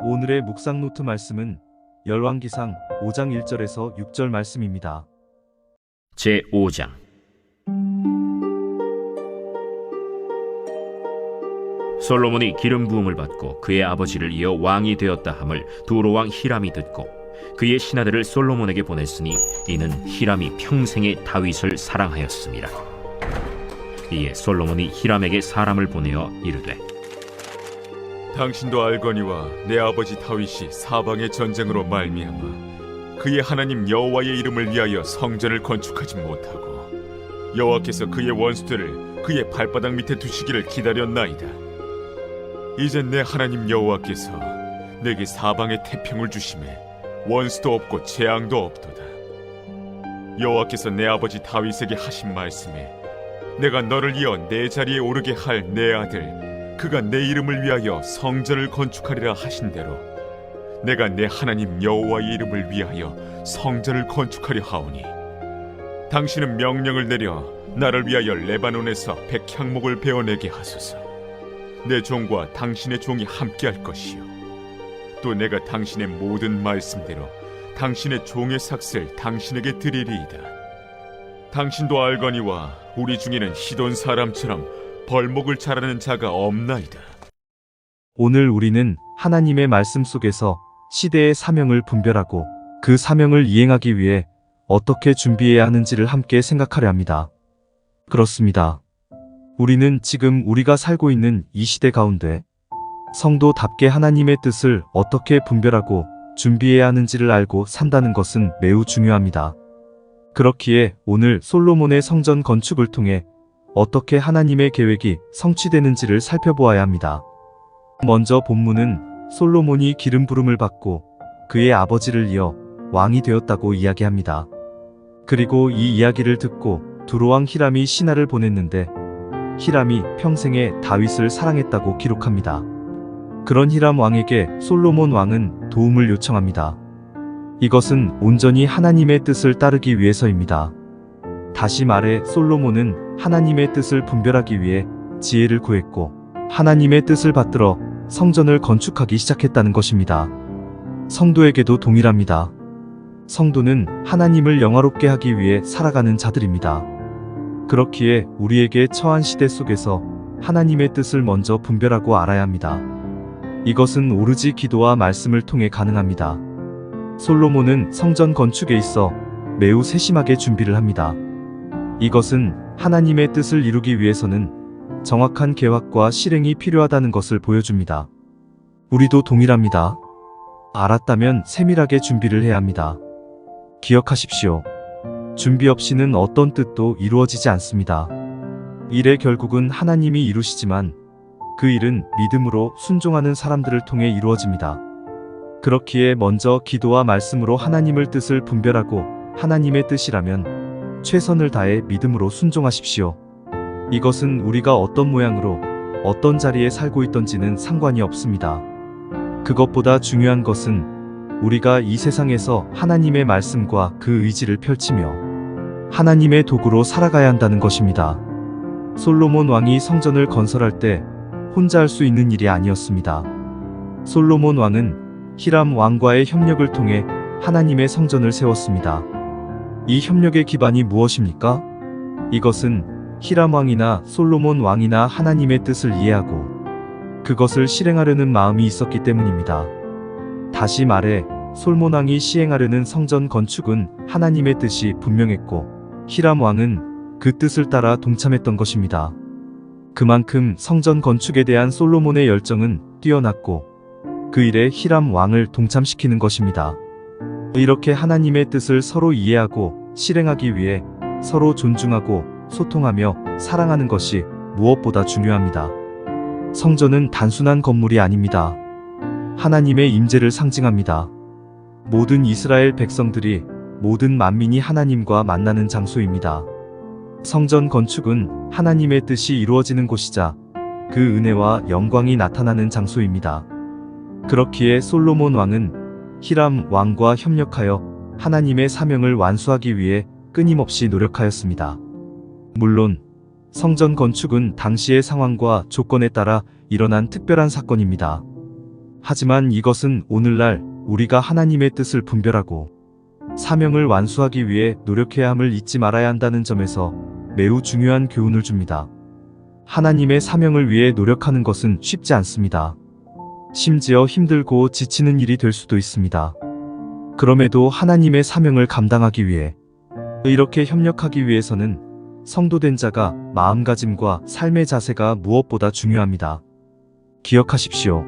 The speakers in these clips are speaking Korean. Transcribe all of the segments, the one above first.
오늘의 묵상 노트 말씀은 열왕기상 5장 1절에서 6절 말씀입니다. 제5장. 솔로몬이 기름 부음을 받고 그의 아버지를 이어 왕이 되었다 함을 두로왕 히람이 듣고 그의 신하들을 솔로몬에게 보냈으니 이는 히람이 평생에 다윗을 사랑하였습니다. 이에 솔로몬이 히람에게 사람을 보내어 이르되, 당신도 알거니와 내 아버지 다윗이 사방의 전쟁으로 말미암아 그의 하나님 여호와의 이름을 위하여 성전을 건축하지 못하고 여호와께서 그의 원수들을 그의 발바닥 밑에 두시기를 기다렸나이다. 이제 내 하나님 여호와께서 내게 사방의 태평을 주심에 원수도 없고 재앙도 없도다. 여호와께서 내 아버지 다윗에게 하신 말씀에 내가 너를 이어 내 자리에 오르게 할 내 아들 그가 내 이름을 위하여 성전을 건축하리라 하신 대로 내가 내 하나님 여호와의 이름을 위하여 성전을 건축하려 하오니 당신은 명령을 내려 나를 위하여 레바논에서 백향목을 베어내게 하소서. 내 종과 당신의 종이 함께할 것이요 또 내가 당신의 모든 말씀대로 당신의 종의 삭슬 당신에게 드리리이다. 당신도 알거니와 우리 중에는 시돈 사람처럼 벌목을 잘하는 자가 없나이다. 오늘 우리는 하나님의 말씀 속에서 시대의 사명을 분별하고 그 사명을 이행하기 위해 어떻게 준비해야 하는지를 함께 생각하려 합니다. 그렇습니다. 우리는 지금 우리가 살고 있는 이 시대 가운데 성도답게 하나님의 뜻을 어떻게 분별하고 준비해야 하는지를 알고 산다는 것은 매우 중요합니다. 그렇기에 오늘 솔로몬의 성전 건축을 통해 어떻게 하나님의 계획이 성취되는지를 살펴보아야 합니다. 먼저 본문은 솔로몬이 기름 부음을 받고 그의 아버지를 이어 왕이 되었다고 이야기합니다. 그리고 이 이야기를 듣고 두로왕 히람이 신하를 보냈는데 히람이 평생에 다윗을 사랑했다고 기록합니다. 그런 히람 왕에게 솔로몬 왕은 도움을 요청합니다. 이것은 온전히 하나님의 뜻을 따르기 위해서입니다. 다시 말해 솔로몬은 하나님의 뜻을 분별하기 위해 지혜를 구했고 하나님의 뜻을 받들어 성전을 건축하기 시작했다는 것입니다. 성도에게도 동일합니다. 성도는 하나님을 영화롭게 하기 위해 살아가는 자들입니다. 그렇기에 우리에게 처한 시대 속에서 하나님의 뜻을 먼저 분별하고 알아야 합니다. 이것은 오로지 기도와 말씀을 통해 가능합니다. 솔로몬은 성전 건축에 있어 매우 세심하게 준비를 합니다. 이것은 하나님의 뜻을 이루기 위해서는 정확한 계획과 실행이 필요하다는 것을 보여줍니다. 우리도 동일합니다. 알았다면 세밀하게 준비를 해야 합니다. 기억하십시오. 준비 없이는 어떤 뜻도 이루어지지 않습니다. 일의 결국은 하나님이 이루시지만 그 일은 믿음으로 순종하는 사람들을 통해 이루어집니다. 그렇기에 먼저 기도와 말씀으로 하나님의 뜻을 분별하고 하나님의 뜻이라면 최선을 다해 믿음으로 순종하십시오. 이것은 우리가 어떤 모양으로 어떤 자리에 살고 있던지는 상관이 없습니다. 그것보다 중요한 것은 우리가 이 세상에서 하나님의 말씀과 그 의지를 펼치며 하나님의 도구로 살아가야 한다는 것입니다. 솔로몬 왕이 성전을 건설할 때 혼자 할 수 있는 일이 아니었습니다. 솔로몬 왕은 히람 왕과의 협력을 통해 하나님의 성전을 세웠습니다. 이 협력의 기반이 무엇입니까? 이것은 히람 왕이나 솔로몬 왕이나 하나님의 뜻을 이해하고 그것을 실행하려는 마음이 있었기 때문입니다. 다시 말해 솔로몬 왕이 시행하려는 성전 건축은 하나님의 뜻이 분명했고 히람 왕은 그 뜻을 따라 동참했던 것입니다. 그만큼 성전 건축에 대한 솔로몬의 열정은 뛰어났고 그 일에 히람 왕을 동참시키는 것입니다. 이렇게 하나님의 뜻을 서로 이해하고 실행하기 위해 서로 존중하고 소통하며 사랑하는 것이 무엇보다 중요합니다. 성전은 단순한 건물이 아닙니다. 하나님의 임재를 상징합니다. 모든 이스라엘 백성들이 모든 만민이 하나님과 만나는 장소입니다. 성전 건축은 하나님의 뜻이 이루어지는 곳이자 그 은혜와 영광이 나타나는 장소입니다. 그렇기에 솔로몬 왕은 히람 왕과 협력하여 하나님의 사명을 완수하기 위해 끊임없이 노력하였습니다. 물론 성전 건축은 당시의 상황과 조건에 따라 일어난 특별한 사건입니다. 하지만 이것은 오늘날 우리가 하나님의 뜻을 분별하고 사명을 완수하기 위해 노력해야 함을 잊지 말아야 한다는 점에서 매우 중요한 교훈을 줍니다. 하나님의 사명을 위해 노력하는 것은 쉽지 않습니다. 심지어 힘들고 지치는 일이 될 수도 있습니다. 그럼에도 하나님의 사명을 감당하기 위해 이렇게 협력하기 위해서는 성도된 자가 마음가짐과 삶의 자세가 무엇보다 중요합니다. 기억하십시오.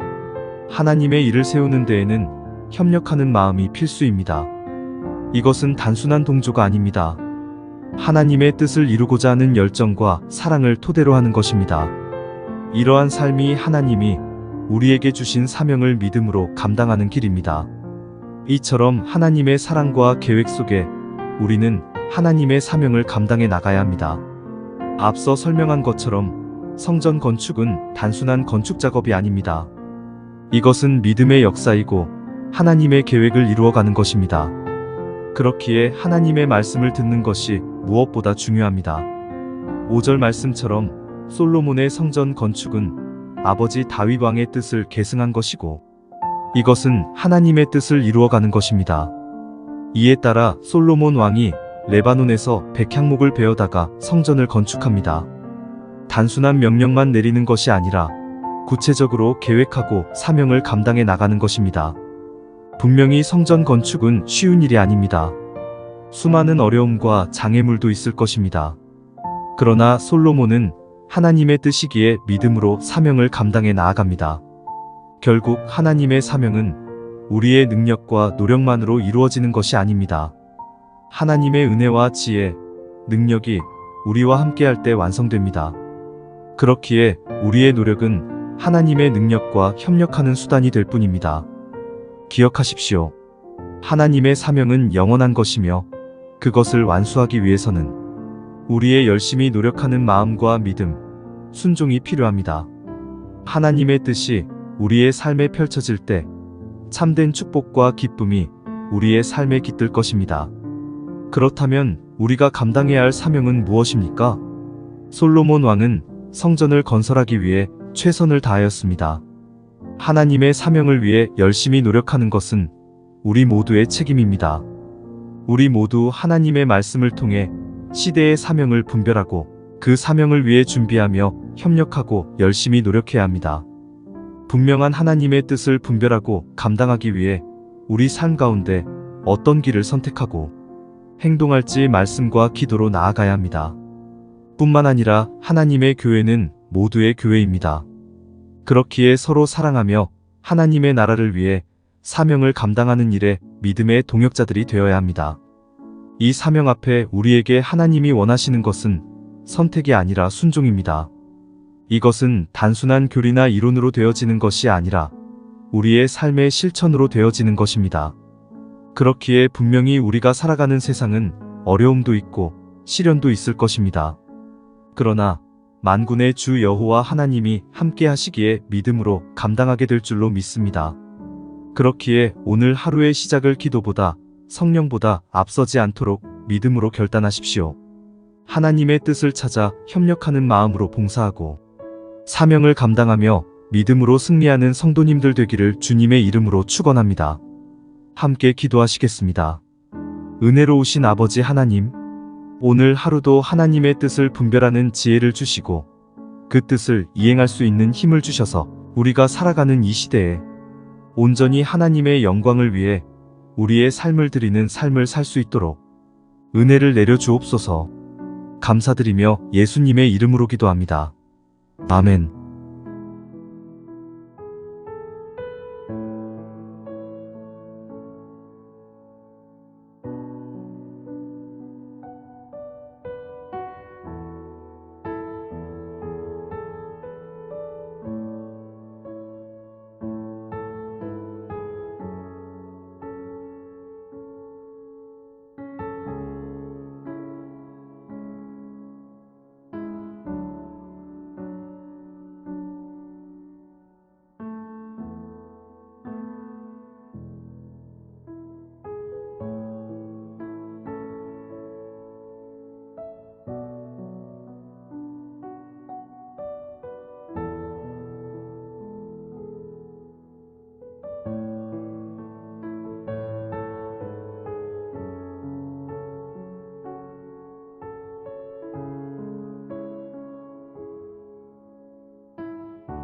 하나님의 일을 세우는 데에는 협력하는 마음이 필수입니다. 이것은 단순한 동조가 아닙니다. 하나님의 뜻을 이루고자 하는 열정과 사랑을 토대로 하는 것입니다. 이러한 삶이 하나님이 우리에게 주신 사명을 믿음으로 감당하는 길입니다. 이처럼 하나님의 사랑과 계획 속에 우리는 하나님의 사명을 감당해 나가야 합니다. 앞서 설명한 것처럼 성전 건축은 단순한 건축 작업이 아닙니다. 이것은 믿음의 역사이고 하나님의 계획을 이루어가는 것입니다. 그렇기에 하나님의 말씀을 듣는 것이 무엇보다 중요합니다. 5절 말씀처럼 솔로몬의 성전 건축은 아버지 다윗 왕의 뜻을 계승한 것이고 이것은 하나님의 뜻을 이루어가는 것입니다. 이에 따라 솔로몬 왕이 레바논에서 백향목을 베어다가 성전을 건축합니다. 단순한 명령만 내리는 것이 아니라 구체적으로 계획하고 사명을 감당해 나가는 것입니다. 분명히 성전 건축은 쉬운 일이 아닙니다. 수많은 어려움과 장애물도 있을 것입니다. 그러나 솔로몬은 하나님의 뜻이기에 믿음으로 사명을 감당해 나아갑니다. 결국 하나님의 사명은 우리의 능력과 노력만으로 이루어지는 것이 아닙니다. 하나님의 은혜와 지혜, 능력이 우리와 함께할 때 완성됩니다. 그렇기에 우리의 노력은 하나님의 능력과 협력하는 수단이 될 뿐입니다. 기억하십시오. 하나님의 사명은 영원한 것이며 그것을 완수하기 위해서는 우리의 열심히 노력하는 마음과 믿음, 순종이 필요합니다. 하나님의 뜻이 우리의 삶에 펼쳐질 때 참된 축복과 기쁨이 우리의 삶에 깃들 것입니다. 그렇다면 우리가 감당해야 할 사명은 무엇입니까? 솔로몬 왕은 성전을 건설하기 위해 최선을 다하였습니다. 하나님의 사명을 위해 열심히 노력하는 것은 우리 모두의 책임입니다. 우리 모두 하나님의 말씀을 통해 시대의 사명을 분별하고 그 사명을 위해 준비하며 협력하고 열심히 노력해야 합니다. 분명한 하나님의 뜻을 분별하고 감당하기 위해 우리 삶 가운데 어떤 길을 선택하고 행동할지 말씀과 기도로 나아가야 합니다. 뿐만 아니라 하나님의 교회는 모두의 교회입니다. 그렇기에 서로 사랑하며 하나님의 나라를 위해 사명을 감당하는 일에 믿음의 동역자들이 되어야 합니다. 이 사명 앞에 우리에게 하나님이 원하시는 것은 선택이 아니라 순종입니다. 이것은 단순한 교리나 이론으로 되어지는 것이 아니라 우리의 삶의 실천으로 되어지는 것입니다. 그렇기에 분명히 우리가 살아가는 세상은 어려움도 있고 시련도 있을 것입니다. 그러나 만군의 주 여호와 하나님이 함께 하시기에 믿음으로 감당하게 될 줄로 믿습니다. 그렇기에 오늘 하루의 시작을 기도보다 성령보다 앞서지 않도록 믿음으로 결단하십시오. 하나님의 뜻을 찾아 협력하는 마음으로 봉사하고 사명을 감당하며 믿음으로 승리하는 성도님들 되기를 주님의 이름으로 축원합니다. 함께 기도하시겠습니다. 은혜로우신 아버지 하나님, 오늘 하루도 하나님의 뜻을 분별하는 지혜를 주시고 그 뜻을 이행할 수 있는 힘을 주셔서 우리가 살아가는 이 시대에 온전히 하나님의 영광을 위해 우리의 삶을 드리는 삶을 살 수 있도록 은혜를 내려 주옵소서. 감사드리며 예수님의 이름으로 기도합니다. 아멘.